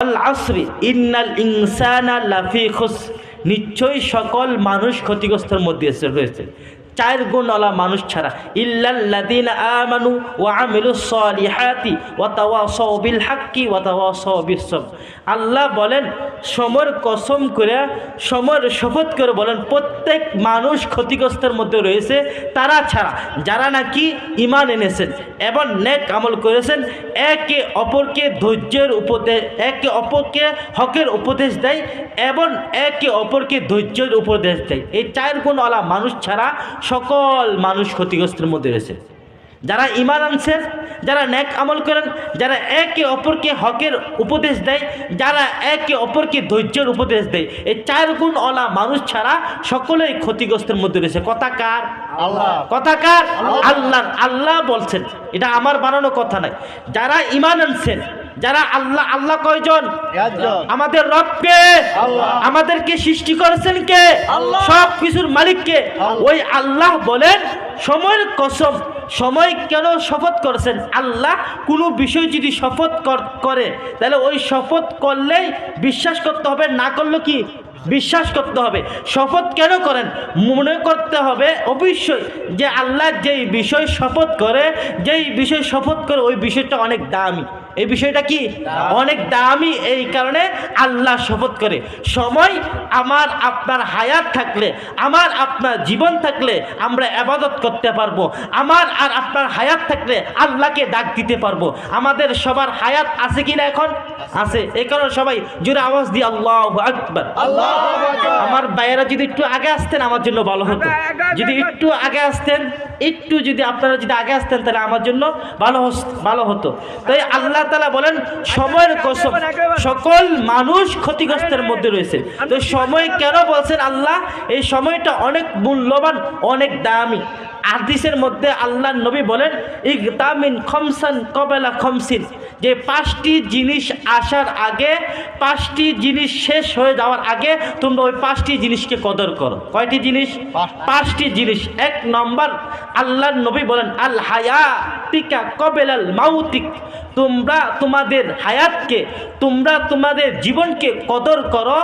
ওয়াল আসরি ইন্নাল ইনসানা লাফি খুসর, নিশ্চয়ই সকল মানুষ ক্ষতিগ্রস্তের মধ্যে রয়েছে। 4 গুণওয়ালা মানুষ ছাড়া, ইল্লাল্লাযীনা আমানু ওয়া আমিলুস সলিহাতি ওয়া তাওয়াসাউ বিল হাক্কি ওয়া তাওয়াসাউ বিস সবর। আল্লাহ বলেন, সময়ের কসম করে, সময়ের শপথ করে বলেন, প্রত্যেক মানুষ ক্ষতিগ্রস্তের মধ্যে রয়েছে তারা ছাড়া, যারা নাকি ঈমান এনেছেন এবং নেক আমল করেছেন, একে অপরকে ধৈর্যের উপদেশ, একে অপরকে হকের উপদেশ দেয় এবং একে অপরকে ধৈর্যের উপদেশ দেয়। এই 4 গুণওয়ালা মানুষ ছাড়া সকল মানুষ ক্ষতিগ্রস্তের মধ্যে রয়েছে। যারা ঈমান আনছেন, যারা নেক আমল করেন, যারা একে অপরকে হকের উপদেশ দেয়, যারা একে অপরকে ধৈর্যের উপদেশ দেয়, এই 4 গুণওয়ালা মানুষ ছাড়া সকলেই ক্ষতিগ্রস্তের মধ্যে রয়েছে। কথা কার? আল্লাহ। কথা কার? আল্লাহ। আল্লাহ বলছেন, এটা আমার বানানো কথা নয়। যারা ঈমান আনছেন, যারা আল্লাহ, আল্লাহ কয়জন? আমাদের রবকে, আমাদেরকে সৃষ্টি করেছেন কে? সব কিছুর মালিক কে? ওই আল্লাহ বলেন, সময়ের কসম, সময় কেন শপথ করেছেন? আল্লাহ কোনো বিষয় যদি শপথ করে তাহলে ওই শপথ করলেই বিশ্বাস করতে হবে, না করলে কি বিশ্বাস করতে হবে। শপথ কেন করেন? মনে করতে হবে অবশ্যই যে আল্লাহ যেই বিষয় শপথ করে, যেই বিষয় শপথ করে ওই বিষয়টা অনেক দামি। এই বিষয়টা কি? অনেক দামি। এই কারণে আল্লাহ শপথ করে। সময় আমার আপনার হায়াত থাকলে, আমার আপনার জীবন থাকলে আমরা ইবাদত করতে পারবো। আমার আর আপনার হায়াত থাকলে আল্লাহকে ডাক দিতে পারবো। আমাদের সবার হায়াত আছে কিনা? এখন আছে। এই কারণে সবাই জোরে আওয়াজ দিয়ে আল্লাহু আকবার। আমার ভাইয়েরা যদি একটু আগে আসতেন আমার জন্য ভালো হতো। যদি একটু আগে আসতেন, একটু যদি আপনারা যদি আগে আসতেন তাহলে আমার জন্য ভালো হতো। তাই আল্লাহ তাআলা বলেন, সময়ের কসম, সকল মানুষ ক্ষতিগ্রস্তের মধ্যে রয়েছে। তো সময় কেন বলছেন আল্লাহ? এই সময়টা অনেক মূল্যবান, অনেক দামি। হাদিসের মধ্যে আল্লাহর নবী বলেন, ইগতামিন খমসান কবেলা খমসিন, যে 5টি জিনিস আসার আগে, 5টি জিনিস শেষ হয়ে যাওয়ার আগে তোমরা ওই 5টি জিনিসকে কদর করো। কয়টি জিনিস? 5টি জিনিস। 1 নম্বর আল্লাহর নবী বলেন, আল হায়াতিকা কবেলাল মাউতিক, তোমরা তোমাদের হায়াতকে, তোমরা তোমাদের জীবনকে কদর করো,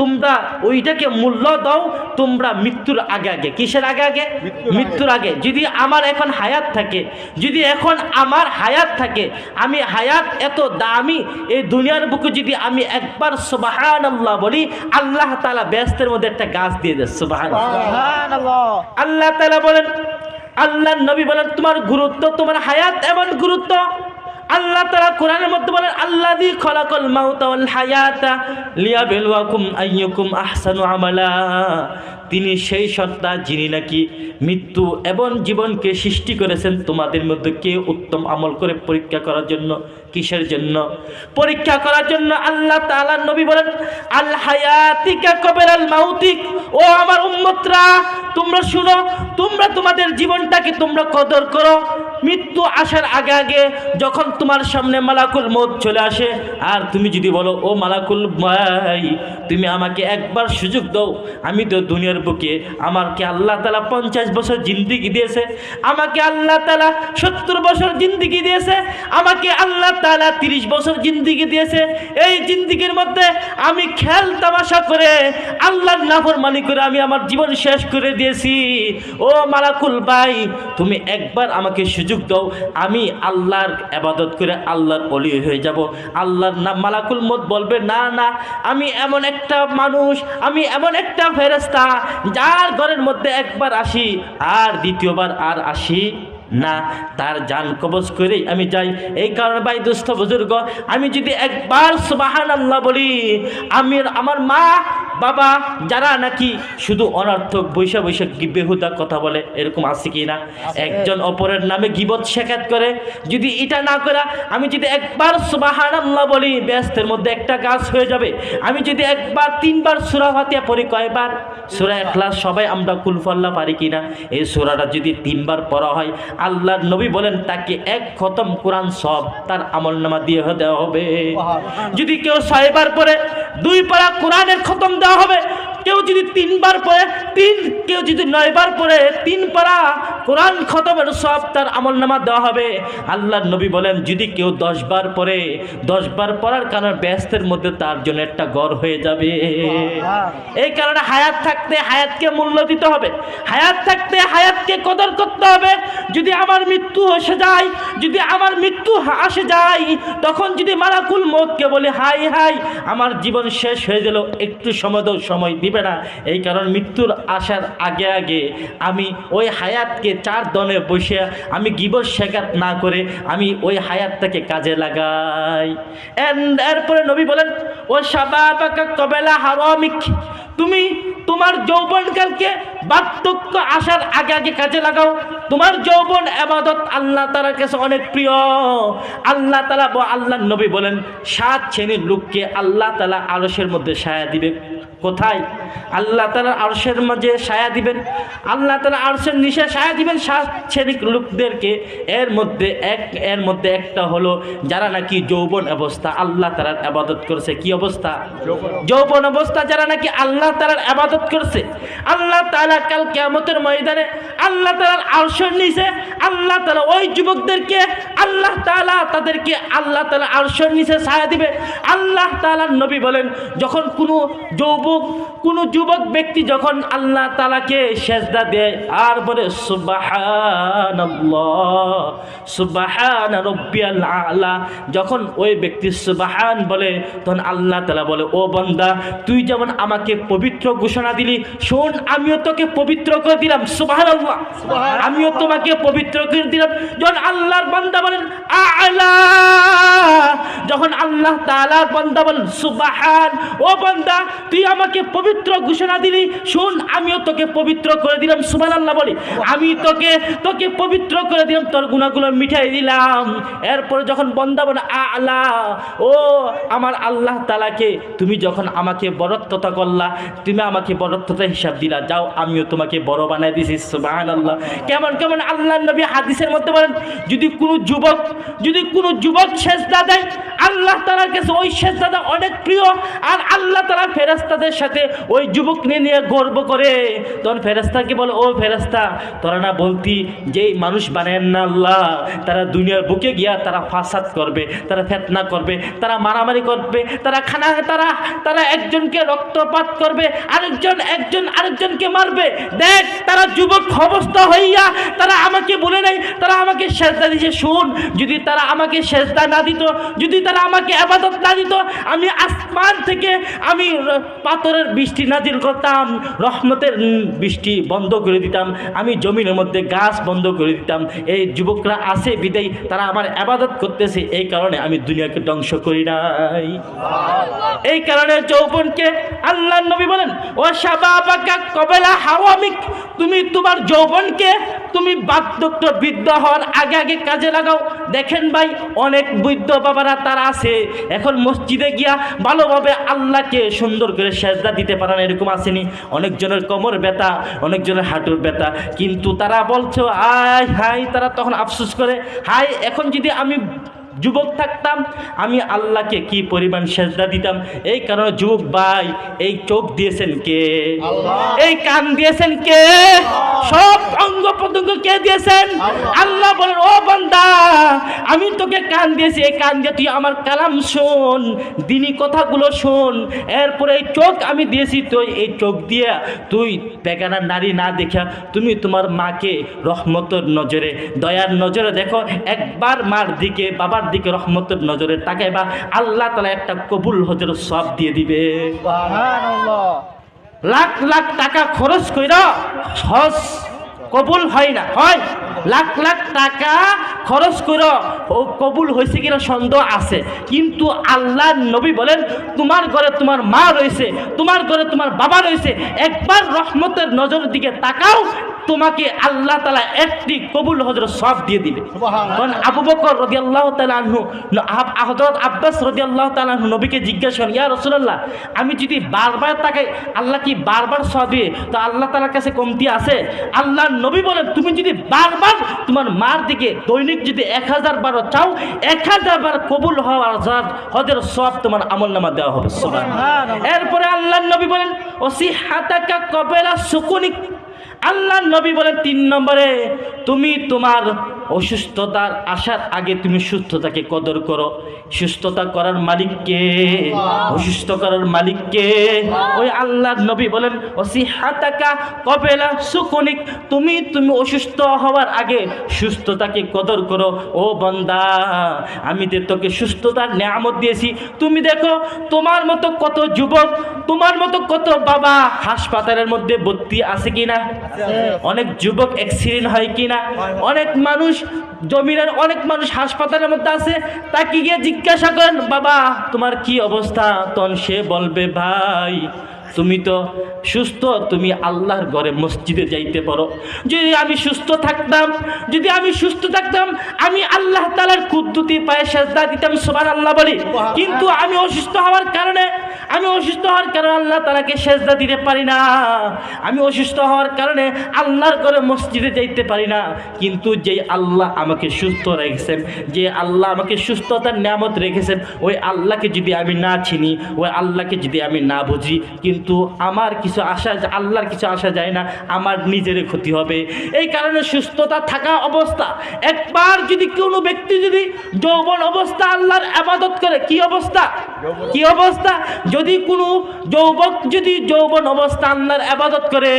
তোমরা ওইটাকে মূল্য দাও তোমরা মৃত্যুর আগে আগে। কিসের আগে আগে? মৃত্যুর আগে। যদি আমার এখন হায়াত থাকে, যদি এখন আমার হায়াত থাকে, আমি হায়াত এত দামি, এই দুনিয়ার বুকে যদি আমি একবার সুবহানাল্লাহ বলি, আল্লাহ তাআলা বেহেশতের মধ্যে একটা গাছ দিয়ে দেয়। সুবহানাল্লাহ। আল্লাহ তাআলা বলেন, আল্লাহর নবী বলেন, তোমার গুরুত্ব, তোমার হায়াত এমন গুরুত্ব। আল্লাহ তাআলা কোরআনের মধ্যে বলেন, আল্লাযী খলাকাল মাউতা ওয়াল হায়াতা লিয়াবলুয়াকুম আইয়ুকুম আহসানু আমালা, তিনি সেই সত্তা যিনি নাকি মৃত্যু এবং জীবনকে সৃষ্টি করেছেন তোমাদের মধ্যে কে উত্তম আমল করে পরীক্ষা করার জন্য। কিসের জন্য? পরীক্ষা করার জন্য। আল্লাহ তাআলা নবী বলেন, আল হায়াতিকা কবেলাল মাউতিক, ও আমার উম্মতরা তোমরা শুনো, তোমরা তোমাদের জীবনটাকে তোমরা কদর করো। মৃত্যু আসার আগে আগে যখন তোমার সামনে মালাকুল মউত চলে আসে, আর তুমি যদি বলো, ও মালাকুল ভাই তুমি আমাকে একবার সুযোগ দাও, আমি তো দুনিয়ার বুকে, আমাকে আল্লাহ তাআলা 50 বছর জিন্দেগি দিয়েছে, আমাকে আল্লাহ তাআলা 70 বছর জিন্দেগি দিয়েছে, আমাকে আল্লাহ তাআলা 30 বছর জিন্দেগি দিয়েছে। এই জিন্দেগির মধ্যে আমি খেল তামাশা করে, আল্লাহর নাফরমানি করে আমি আমার জীবন শেষ করে দিয়েছি। ও মালাকুল ভাই তুমি একবার আমাকে সুযোগ দাও, আমি আল্লাহর ইবাদত করে আল্লাহর ওলি হয়ে যাব। আল্লাহর নাম মালাকুল মউত বলবে, না না, আমি এমন একটা মানুষ, আমি এমন একটা ফেরেশতা যার ঘরের মধ্যে একবার আসি আর দ্বিতীয়বার আর আসি না, তার জান কবজ করেই আমি যাই। এই কারণে ভাই দোস্ত বুজুর্গ, আমি যদি একবার সুবহানাল্লাহ বলি, আমি আমার মা বাবা যারা নাকি শুধু অনর্থক বৈশা বৈশা বেহুদা কথা বলে, এরকম আছে কি না? একজন অপরের নামে গীবত শেখাত করে, যদি এটা না করা, আমি যদি একবার সুবহানাল্লাহ বলি, বেহেশতের মধ্যে একটা গাছ হয়ে যাবে। আমি যদি একবার 3 বার সূরা ফাতিহা পড়ি, কয়বার? সূরা ইখলাস সবাই আমরা কুল ফাল্লাহ পারি কিনা? এই সূরাটা যদি 3 বার পড়া হয়, আল্লাহর নবী বলেন তাকে 1 খতম কোরআন সব তার আমলনামা দিয়ে দেওয়া হবে। যদি কেউ 6 বার পড়ে 2 পারা কোরআনের খতম দেওয়া হবে। কেউ যদি 3 বার পড়ে, কেউ যদি 9 বার পড়ে 3 পারা কোরআন খতমের সব তার আমলনামা দেওয়া হবে। আল্লাহর নবী বলেন যদি কেউ 10 বার পড়ে, 10 বার পড়ার কারণে ব্যস্তের মধ্যে তার জন্য একটা ঘর হয়ে যাবে। এই কারণে হায়াত থাকতে হায়াতকে মূল্য দিতে হবে, হায়াত থাকতে হায়াতকে কদর করতে হবে। যদি আমার মৃত্যু এসে যায়, যদি আমার মৃত্যু আসে যায়, তখন যদি মালাকুল মউতকে বলে হাই হাই আমার জীবন শেষ হয়ে গেল, একটু সময় দিবে না। এই কারণে মৃত্যুর আসার আগে আগে আমি ওই হায়াতকে 4 দনে বসে আমি গীবত শেখাত না করে আমি ওই হায়াতটাকে কাজে লাগাই। এরপরে নবী বলেন ও শাবাবাকা কবেলা হারামিক, তুমি তোমার যৌবনকালকে বার্ধক্য আসার আগে আগে কাজে লাগাও। তোমার যৌবন ইবাদত আল্লাহ তাআলার কাছে অনেক প্রিয়। আল্লাহ তাআলা আল্লাহর নবী বলেন 7 শ্রেণীর লোককে আল্লাহ তাআলা আরশের মধ্যে ছায়া দিবে। কোথায়? আল্লাহ তাআলা আরশের মাঝে ছায়া দিবেন, আল্লাহ তাআলা আরশের নিচে ছায়া দিবেন 7 শ্রেণীর লোকদেরকে। এর মধ্যে একটা হলো যারা নাকি যৌবন অবস্থা আল্লাহ তাআলার ইবাদত করছে। কি অবস্থা? যৌবন অবস্থা যারা নাকি আল্লাহ তাআলার ইবাদত করছে। আল্লাহ তাআলা কাল কিয়ামতের ময়দানে আল্লাহ তাআলার আরশের নিচে আল্লাহ তাআলা ওই যুবকদেরকে আল্লাহ তাআলা তাদেরকে আল্লাহ তাআলা আরশের নিচে ছায়া দিবে। আল্লাহ তাআলার নবী বলেন যখন কোনো যুবক ব্যক্তি যখন আল্লাহ তাআলাকে সেজদা দেয় আর বলে সুবহানাল্লাহ সুবহান রাব্বিয়াল আ'লা, যখন ওই ব্যক্তি সুবহান বলে তখন আল্লাহ তাআলা বলে ও বান্দা তুই যেমন আমাকে পবিত্র ঘোষণা দিলি, শোন আমিও তোকে পবিত্র করে দিলাম। সুবহানাল্লাহ, আমিও তোমাকে পবিত্র করে দিলাম। যখন আল্লাহর বান্দা বলেন আ'লা, যখন আল্লাহ তাআলার বান্দা বলেন সুবহান, ও বান্দা তুই আমাকে পবিত্র ঘোষণা দিলি, শোন আমিও তোকে পবিত্র করে দিলাম। সুবহানাল্লাহ বলি, আমি তোকে পবিত্র করে দিলাম, তোর গুনাহগুলো মিটাই দিলাম। এরপরে যখন বান্দা বলে আ'লা, ও আমার আল্লাহ তাআলাকে তুমি যখন আমাকে বরত্বতা করলা, তুমি আমাকে বরত্বতা হিসাব দিলা, যাও আমিও তোমাকে বড় বানাই দিছি। সুবহানাল্লাহ। কেমন আল্লাহর নবী হাদিসের মধ্যে বলেন যদি কোনো যুবক সেজদা দেয় আল্লাহ তাআলার কাছে ওই সেজদাটা অনেক প্রিয়, আর আল্লাহ তাআলা ফেরেশতাদের সাথে ওই যুবক নিয়ে গর্ব করে। তখন ফেরেশতাকে বলে ও ফেরেশতা তোরা না বলতি যে মানুষ বানায়েন না আল্লাহ, তারা দুনিয়ার বুকে গিয়া তারা ফাসাদ করবে, তারা ফিতনা করবে, তারা মারামারি করবে, তারা একজনকে রক্তপাত করবে, একজন আরেকজনকে মারবে। দেখ তারা যুবক অবস্থা হইয়া তারা আমাকে বলে নাই, তারা আমাকে সেজদা দিয়েছে। শুন যদি তারা আমাকে সেজদা না দিত, যদি তারা আমাকে ইবাদত না দিত, আমি আসমান থেকে আমি পাথরের বৃষ্টি নাজিল করতাম, রহমতের বৃষ্টি বন্ধ করে দিতাম, আমি জমিনের মধ্যে গাছ বন্ধ করে দিতাম। এই যুবকরা আছে বিদায় তারা আমার ইবাদত করতেছে, এই কারণে আমি দুনিয়াকে ধ্বংস করি নাই। এই কারণে যৌবনকে আল্লাহর নবী বলেন ও শাবাবাকা কবেলা হারামিক, তুমি তোমার যৌবনকে তুমি বার্ধক্য বৃদ্ধ হওয়ার আগে আগে কাজে লাগাও। দেখেন ভাই অনেক বৃদ্ধ বাবারা তারা আছে এখন মসজিদে গিয়া ভালোভাবে আল্লাহকে সুন্দর করে সেজদা দিতে পারে না, এরকম আসেনি? অনেকজনের কোমর ব্যথা, অনেকজনের হাঁটুর ব্যথা, কিন্তু তারা বলছে আয় হাই, তারা তখন আফসোস করে হাই এখন যদি আমি যুবক থাকতাম আমি আল্লাহকে কি পরিমাণ সেজদা দিতাম। এই কারণে যুবক ভাই এই চোখ দিয়েছেন কে? এই কান দিয়েছেন কে? সব অঙ্গ প্রত্যঙ্গ কে দিয়েছেন? আল্লাহ বলেন ও বান্দা আমি তোকে কান দিয়েছি, এই কান দিয়ে তুই আমার কালাম শোন, দিনী কথাগুলো শোন। এরপরে এই চোখ আমি দিয়েছি, তুই এই চোখ দিয়ে তুই বেগানা নারী না দেখা তুমি তোমার মাকে রহমতের নজরে দয়ার নজরে দেখো, একবার মার দিকে বাবার দিকে রহমতের নজরে তাকাইবা, আল্লাহ তাআলা একটা কবুল হজের সওয়াব দিয়ে দিবে। সুবহানাল্লাহ। লাখ লাখ টাকা খরচ কইরা হজ কবুল হয় না, হয় লাখ লাখ টাকা খরচ করে ও কবুল হয়েছে কিনা সন্দেহ আছে, কিন্তু আল্লাহর নবী বলেন তোমার ঘরে তোমার মা রয়েছে, তোমার ঘরে তোমার বাবা রয়েছে, একবার রহমতের নজরের দিকে তাকাও, তোমাকে আল্লাহ তাআলা একটি কবুল হজের সওয়াব দিয়ে দিবে। কারণ আবু বকর রাদিয়াল্লাহু তাআলা আনহু, হযরত আব্বাস রাদিয়াল্লাহু তাআলা আনহু নবীকে জিজ্ঞাসা করেন ইয়া রাসূলুল্লাহ আমি যদি বারবার তাকাই আল্লাহ কি বারবার সওয়াব দিবে? তো আল্লাহ তাআলার কাছে কমতি আছে? আল্লাহর নবী বলেন তুমি যদি বারবার আর তোমার মার দিকে দৈনিক যদি 1000 বার চাও, 1000 বার কবুল হওয়ার হজের সব তোমার আমলনামা দেওয়া হবে। এরপরে আল্লাহর নবী বলেন ওসিহাতাকা কবেলা সুকুনিক, আল্লাহর নবী বলেন 3 নম্বরে তুমি তোমার অসুস্থতার আসার আগে তুমি সুস্থতাকে কদর করো। সুস্থতা করার মালিককে, অসুস্থ করার মালিককে। ওই আল্লাহর নবী বলেন ওসিহাতাকা কবেলা সুকুনিক, তুমি অসুস্থ হওয়ার আগে সুস্থতাকে কদর করো। ও বান্দা, আমি যে তোকে সুস্থতার নিয়ামত দিয়েছি, তুমি দেখো তোমার মতো কত যুবক, তোমার মতো কত বাবা হাসপাতালের মধ্যে ভর্তি আছে কিনা, অনেক যুবক অ্যাক্সিডেন্ট হয় কিনা, অনেক মানুষ জমিনের, অনেক মানুষ হাসপাতালের মধ্যে আছে। তাকে গিয়ে জিজ্ঞাসা করেন বাবা তোমার কি অবস্থা, তখন সে বলবে ভাই তুমি তো সুস্থ, তুমি আল্লাহর ঘরে মসজিদে যাইতে পারো। যদি আমি সুস্থ থাকতাম, আমি আল্লাহ তাআলার কুদরতি পায়ে সেজদা দিতাম, সুবহানাল্লাহ বলি। কিন্তু আমি অসুস্থ হওয়ার কারণে আল্লাহ তাআলাকে সেজদা দিতে পারি না। আমি অসুস্থ হওয়ার কারণে আল্লাহর ঘরে মসজিদে যাইতে পারি না। কিন্তু যে আল্লাহ আমাকে সুস্থ রেখেছেন, যে আল্লাহ আমাকে সুস্থতার নিয়ামত রেখেছেন, ওই আল্লাহকে যদি আমি না চিনি, ওই আল্লাহকে যদি আমি না বুঝি, কিন্তু আমার কিছু আশা, আল্লাহর কিছু আশা যায় না, আমার নিজেরই ক্ষতি হবে। এই কারণে সুস্থতা থাকা অবস্থা, একবার যদি কোনো ব্যক্তি যদি যৌবন অবস্থা আল্লাহর ইবাদত করে, কি অবস্থা, যদি কোনো যুবক যদি যৌবন অবস্থা আল্লাহর ইবাদত করে,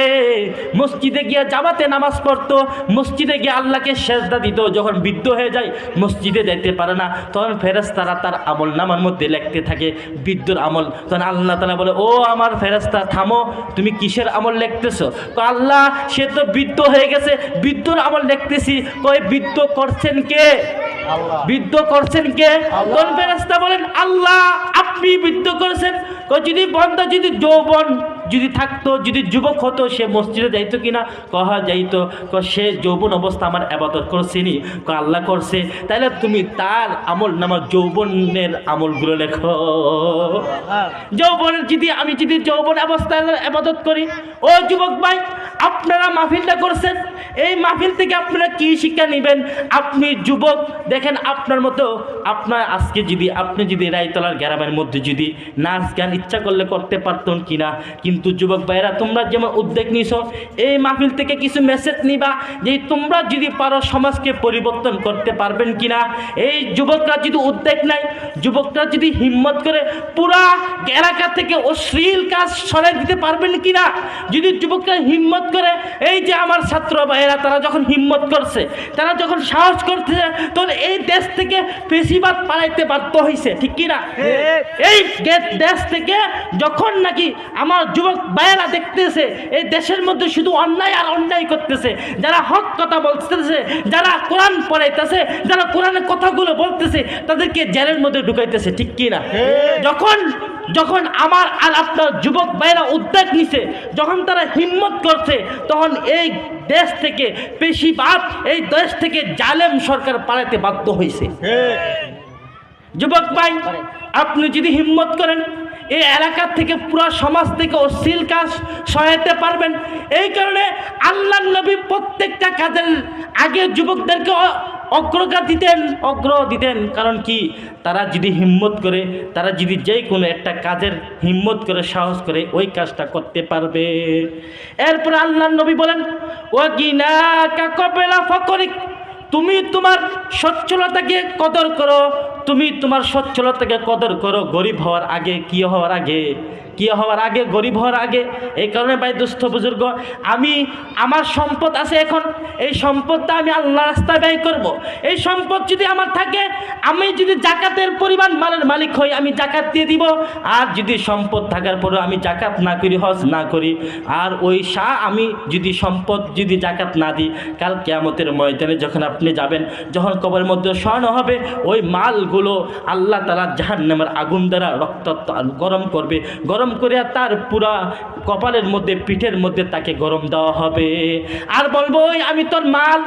মসজিদে গিয়ে জামাতে নামাজ পড়তো, মসজিদে গিয়ে আল্লাহকে সেজদা দিত, যখন বৃদ্ধ হয়ে যায় মসজিদে যেতে পারে না, তখন ফেরেশতারা তার আমল নামার মধ্যে লিখতে থাকে বৃদ্ধর আমল। তখন আল্লাহ তাআলা বলে ও আমার ফেরেশতা থামো, তুমি কিসের আমল লিখতেছো? আল্লাহ সে তো বৃদ্ধ হয়ে গেছে, বৃদ্ধর আমল লিখতেছি। কই বৃদ্ধ করছেন কে? কোন ফেরেশতা বলেন আল্লাহ আপনি বৃদ্ধ করেছেন। যদি বান্দা যদি যৌবন যদি থাকতো, যদি যুবক হতো, সে মসজিদে যাইতো কিনা? কহা যাইতো। সে যৌবন অবস্থা আমার ইবাদত করছেনি, আল্লাহ করছে, তাহলে তুমি তার আমল নামার যৌবনের আমলগুলো লেখো। যৌবনের আমি যদি যৌবন অবস্থায় ইবাদত করি, ও যুবক ভাই আপনারা মাহফিলটা করছেন, এই মাহফিল থেকে আপনারা কি শিক্ষা নেবেন? আপনি যুবক, দেখেন আপনার মতো আজকে যদি আপনি রায়তলার গ্রামের মধ্যে যদি নাচ গান ইচ্ছা করলে করতে পারতেন কিনা? কিন্তু যুবক ভাইরা তোমরা যেমন উদ্যোগ নিছো, এই মাহফিল থেকে কিছু মেসেজ নিবা যে তোমরা যদি পারো সমাজকে পরিবর্তন করতে পারবেন কিনা। এই যুবকরা যদি উদ্যোগ নেয়, যুবকরা যদি হিম্মত করে পুরা এলাকা থেকে অশ্লীল কাজ সরাই দিতে পারবেন কিনা? যদি যুবকরা হিম্মত করে, এই যে আমার ছাত্র ভাইয়েরা তারা যখন হিম্মত করছে, তারা যখন সাহস করতেছে, তখন এই দেশ থেকে পেশিবাদ পালাইতে বাধ্য হয়েছে, ঠিক কিনা? এই দেশ থেকে যখন নাকি আমার যুবক ভাইয়েরা দেখতেছে এই দেশের মধ্যে শুধু অন্যায় আর অন্যায় করতেছে, যারা হক কথা বলতেছে, যারা কোরআন পড়াইতেছে, যারা কোরআনের কথাগুলো বলতেছে, তাদেরকে জেলের মধ্যে ঢুকাইতেছে, ঠিক কিনা? যখন আমার আর আপনার যুবক ভাইয়েরা উদ্যোগ নিছে, যখন তারা হিম্মত করছে, তখন এই দেশ থেকে পেশিবাদ, এই দেশ থেকে জালেম সরকার পালাতে বাধ্য হয়েছে। যুবক ভাই আপনি যদি হিম্মত করেন, এই এলাকা থেকে পুরো সমাজ থেকে অশ্লীল কাজ সহায়তে পারবেন। এই কারণে আল্লাহর নবী প্রত্যেকটা কাজের আগে যুবকদেরকে অগ্র দিতেন। কারণ কি? তারা যদি হিম্মত করে, তারা যদি যে কোনো একটা কাজের হিম্মত করে, সাহস করে ওই কাজটা করতে পারবে। এরপর আল্লাহর নবী বলেন ওয়াগিনাকা কবেলা ফাকরিক, তুমি তোমার সচ্ছলতাকে কদর করো, তুমি তোমার সচ্ছলতাকে কদর করো গরিব হওয়ার আগে। কি হওয়ার আগে? গরিব হওয়ার আগে। এই কারণে ভাই দুস্থ বুজুর্গ, আমার সম্পদ আছে, এখন এই সম্পদটা আমি আল্লাহ রাস্তায় ব্যয় করব। এই সম্পদ যদি আমার থাকে, আমি যদি জাকাতের পরিমাণ মালের মালিক হই, আমি জাকাত দিয়ে দিব। আর যদি সম্পদ থাকার পরেও আমি জাকাত না করি, হজ না করি, আর ওই আমি যদি সম্পদ যদি জাকাত না দিই, কাল কিয়ামতের ময়দানে যখন আপনি যাবেন, যখন কবরের মধ্যে শোয়ানো হবে, ওই মালগুলো আল্লাহ তাআলা জাহান্নামের আগুন দ্বারা রক্তাক্ত গরম করবে, গরম করে তার পুরা কপালের মধ্যে, পিঠের মধ্যে তাকে গরম দেওয়া হবে। আর বলবো ওই আমি তোর মাল,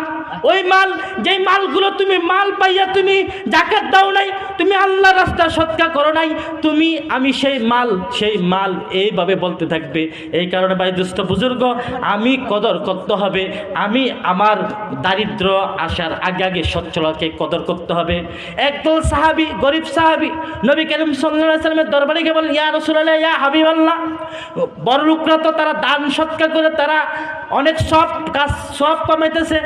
ওই মাল, যেই মালগুলো তুমি মাল পাইয়া তুমি যাকাত দাও নাই, তুমি আল্লাহর রাস্তায় সদকা করো নাই, তুমি আমি সেই মাল এইভাবে বলতে থাকবে। এই কারণে ভাই দুস্থ বুজুর্গ, আমি কদর করতে হবে, আমি আমার দারিদ্র আসার আগে আগে সচ্ছলকে কদর করতে হবে। একদল সাহাবী, গরিব সাহাবী নবী করিম সাল্লাল্লাহু আলাইহি ওয়াসাল্লামের দরবারে গিয়ে বলেন, ইয়া রাসূলুল্লাহ, ইয়া হাবিবাল্লাহ, বড় লোকরা তো তারা দান সৎকার করে তারা অনেক সব কামাইতেছে,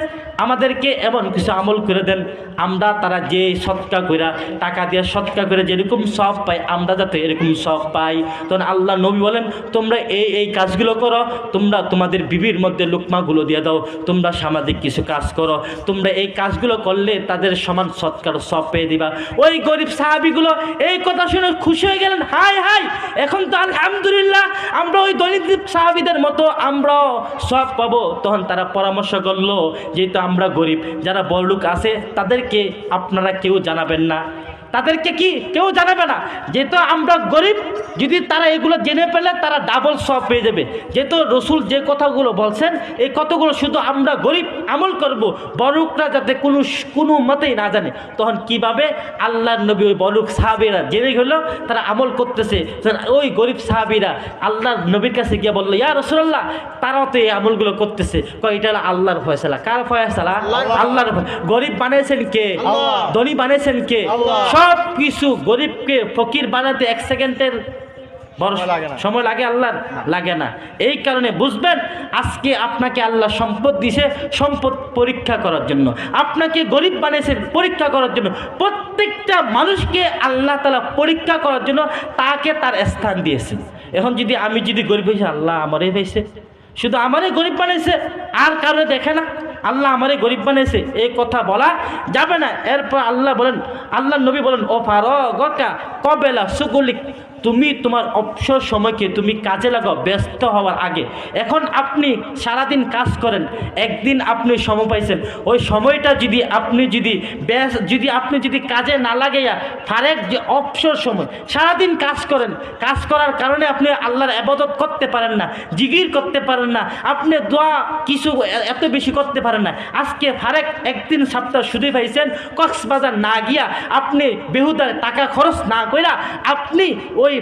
আমাদেরকে এমন কিছু আমল করে দেন, আমরা তারা যে সৎকার করে টাকা দিয়ে সৎকার করে যেরকম সব পাই, আমরা যাতে এরকম সব পাই। তখন আল্লাহ নবী বলেন, তোমরা এই কাজগুলো করো, তোমরা তোমাদের বিবির মধ্যে লুকমাগুলো দিয়ে দাও, তোমরা সামাজিক কিছু কাজ করো, তোমরা এই কাজগুলো করলে তাদের সমান সৎকার সব পেয়ে দিবা। ওই গরিব সাহাবিগুলো এই কথা শুনে খুশি হয়ে গেলেন, হাই হাই, এখন তো আলহামদুলিল্লাহ আমরা ওই দরিদ্র সাহাবিদের মতো আমরাও সব পাবো। তখন তারা পরামর্শ করলো, যেহেতু আমরা গরিব, যারা বড়লোক আছে তাদেরকে আপনারা কেউ জানাবেন না, তাদেরকে কি কেউ জানাবে না, যেহেতু আমরা গরিব, যদি তারা এগুলো জেনে পেলে তারা ডাবল সব পেয়ে যাবে। যেহেতু রসুল যে কথাগুলো বলছেন এই কথাগুলো শুধু আমরা গরিব আমল করব, বড়লোকরা যাতে কোনো মতেই না জানে। তখন কিভাবে আল্লাহর নবী ওই বড়লোক সাহাবীরা জেনে গেল তারা আমল করতেছে, ওই গরিব সাহাবীরা আল্লাহর নবীর কাছে গিয়ে বললো, ইয়া রাসূলুল্লাহ, তারাও তো এই আমলগুলো করতেছে। এটা হলো আল্লাহর ফয়সালা। কার ফয়সালা? আল্লাহর। গরিব বানিয়েছেন কে? ধনী বানিয়েছেন কে? সব কিছু গরিবকে ফকির বানাতে 1 সেকেন্ডের বড় সময় লাগে, আল্লাহর লাগে না। এই কারণে বুঝবেন, আজকে আপনাকে আল্লাহ সম্পদ দিয়েছে সম্পদ পরীক্ষা করার জন্য, আপনাকে গরিব বানিয়েছেন পরীক্ষা করার জন্য। প্রত্যেকটা মানুষকে আল্লাহ তাআলা পরীক্ষা করার জন্য তাকে তার স্থান দিয়েছেন। এখন আমি যদি গরিব হয়েছি, আল্লাহ আমারই হয়েছে, শুধু আমারই গরিব বানিয়েছে, আর কারো দেখে না, আল্লাহ আমারই গরিব বানিয়েছে, এই কথা বলা যাবে না। এরপর আল্লাহ নবী বলেন, ও ফারগতা কবেলা সুগুলিক, তুমি তোমার অবসর সময়কে তুমি কাজে লাগাও ব্যস্ত হওয়ার আগে। এখন আপনি সারাদিন কাজ করেন, একদিন আপনি সময় পাইছেন, ওই সময়টা যদি আপনি যদি কাজে না লাগাইয়া ফারেক যে অবসর সময় সারাদিন কাজ করেন, কাজ করার কারণে আপনি আল্লাহর ইবাদত করতে পারেন না, জিকির করতে পারেন না, আপনি দোয়া কিছু এত বেশি করতে পারেন না। আজকে ফারেক একদিন সপ্তাহ শুধু পাইছেন, কক্সবাজার না গিয়া আপনি বেহুদা টাকা খরচ না কইরা আপনি ওই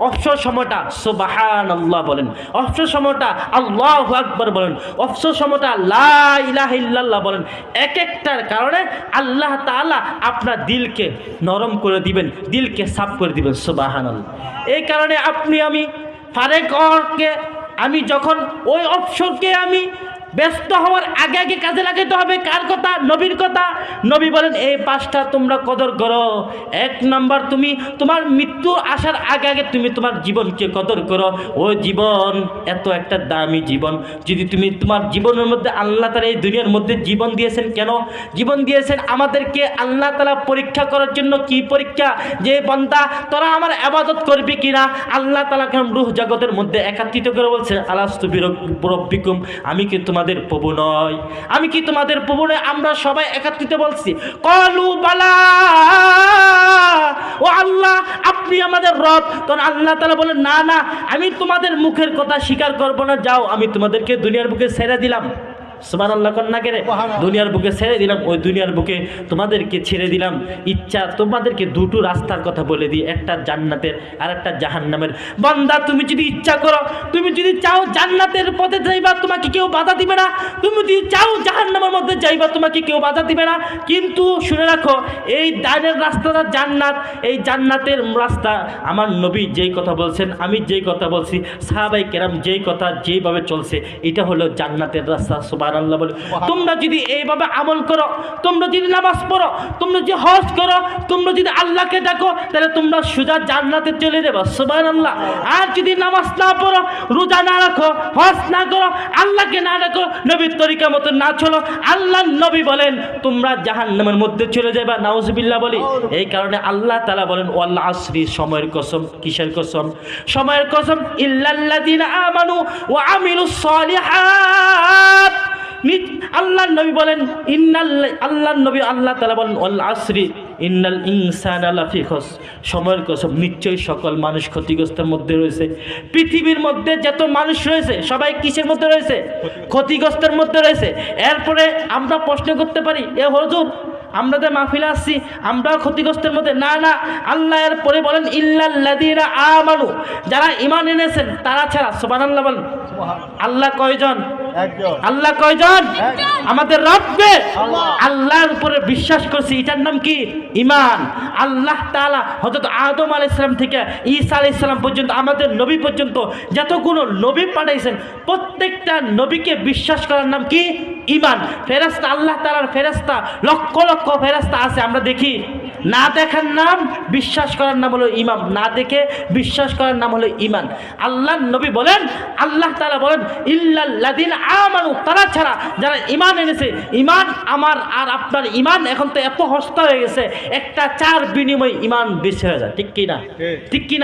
অবসর সময়টা সুবহানাল্লাহ বলেন, অবসর সময়টা আল্লাহু আকবার বলেন, অবসর সময়টা লা ইলাহা ইল্লাল্লাহ বলেন। এক একটার কারণে আল্লাহ তাআলা আপনার দিলকে নরম করে দিবেন, দিলকে সাফ করে দিবেন। সুবহানাল্লাহ। এই কারণে আমি ফারেককে আমি যখন ওই অবসরকে আমি ব্যস্ত হওয়ার আগে আগে কাজে লাগাইতে হবে। কার কথা? নবীর কথা। নবী বলেন, এই 5টা তোমরা কদর করো। 1 নম্বর, তুমি তোমার মৃত্যু আসার আগে আগে তুমি তোমার জীবনকে কদর করো। ওই জীবন এত একটা দামি জীবন, যদি তুমি তোমার জীবনের মধ্যে আল্লাহ তাআলা এই দুনিয়ার মধ্যে জীবন দিয়েছেন কেন? জীবন দিয়েছেন আমাদেরকে আল্লাহ তাআলা পরীক্ষা করার জন্য। কি পরীক্ষা? যে বান্দা তোরা আমার ইবাদত করবি কিনা। আল্লাহ তাআলা কেন রূহ জগতের মধ্যে একত্রিত করে বলছে, আলাস্তু বিরব্বিকুম, আমি কি তোমাদের প্রভু নয়? আমি কি তোমাদের প্রভু নয়? আমরা সবাই একত্রিত বলছি, ক্বালু বালা, ও আল্লাহ আপনি আমাদের রব। তখন আল্লাহ তাআলা বলেন, না না, আমি তোমাদের মুখের কথা স্বীকার করব না, যাও আমি তোমাদেরকে দুনিয়ার বুকে ছেড়ে দিলাম। সুবহানাল্লাহ কন্যা করে দুনিয়ার বুকে ছেড়ে দিলাম, ওই দুনিয়ার বুকে তোমাদেরকে ছেড়ে দিলাম। ইচ্ছা তোমাদেরকে দুটো রাস্তার কথা বলে দিই, একটা জান্নাতের আর একটা জাহান্নামের। বান্দা তুমি যদি ইচ্ছা করো, তুমি যদি চাও জান্নাতের পথে যাইবা, তোমাকে কেউ বাধা দিবে না। তুমি যদি চাও জাহান্নামের মধ্যে যাইবা, তোমাকে কেউ বাধা দিবে না। কিন্তু শুনে রাখো, এই ডাইনের রাস্তাটা জান্নাত, এই জান্নাতের রাস্তা আমার নবী যেই কথা বলছেন, আমি যেই কথা বলছি, সাহাবায়ে কেরাম যেই কথা যেইভাবে চলছে, এটা হলো জান্নাতের রাস্তা। সুবহানাল্লাহ বলে, তোমরা যদি এইভাবে আমল করো, তোমরা যদি নামাজ পড়ো, তোমরা যদি হজ করো, তোমরা যদি আল্লাহকে ডাকো, তাহলে তোমরা সোজা জান্নাতে চলে যাবে। সুবহানাল্লাহ। আর যদি নামাজ না পড়ো, রোজা না রাখো, হজ না করো, আল্লাহকে না ডাকো, নবীর তরিকা মতো না চলো, আল্লাহর নবী বলেন তোমরা জাহান্নামের মধ্যে চলে যাবে। নাউজুবিল্লাহ বলি। এই কারণে আল্লাহ তাআলা বলেন, ওয়াল আসরি, সময়ের কসম। কিসের কসম? সময়ের কসম। ইল্লাল্লাযিনা আমানু ওয়া আমিলুস সালিহাত, আল্লাহর নবী বলেন আল্লাহর নবী আল্লাহ তাআলা বলেন ওয়াল আসরি ইন্নাল ইনসানা লাফি খুস, সময়ের কসম নিশ্চয়ই সকল মানুষ ক্ষতিগ্রস্তের মধ্যে রয়েছে। পৃথিবীর মধ্যে যত মানুষ রয়েছে সবাই কিসের মধ্যে রয়েছে? ক্ষতিগ্রস্তের মধ্যে রয়েছে। এরপরে আমরা প্রশ্ন করতে পারি, এ হুজুর আমরা যে মাহফিলে আসছি আমরাও ক্ষতিগ্রস্তের মধ্যে? না না, আল্লাহ এর পরে বলেন ইল্লাল্লাযীনা আমানু, যারা ঈমান এনেছেন তারা ছাড়া। সুবহানাল্লাহ বলেন। আল্লাহ কয়জন? একজন। আল্লাহ কয়জন? একজন। আমাদের রব্বে আল্লাহর উপরে বিশ্বাস করছি, এটার নাম কি? ঈমান। আল্লাহ তাআলা হযরত আদম আলাইহিস সালাম থেকে ঈসা আলাইহিস সালাম পর্যন্ত আমাদের নবী পর্যন্ত যতগুলো নবী পাঠাইছেন প্রত্যেকটা নবীকে বিশ্বাস করার নাম কি? ঈমান। ফেরেশতা, আল্লাহ তাআলার ফেরেশতা লক্ষ লক্ষ ফেরেশতা আছে, আমরা দেখি না। দেখার নাম বিশ্বাস করার নাম হলো ঈমান, না দেখে বিশ্বাস করার নাম হলো ঈমান। আল্লাহর নবী বলেন, আল্লাহ তাআলা বলেন ইল্লাল্লাযীনা আমানু, তারা ছাড়া যারা ঈমান এনেছে। ঈমান আমার আর আপনার ঈমান এখন তো এত সস্তা হয়ে গেছে, একটা চার বিনিময়ে ঈমান বেশি হয়ে যায়। ঠিক কি না? ঠিক কি না?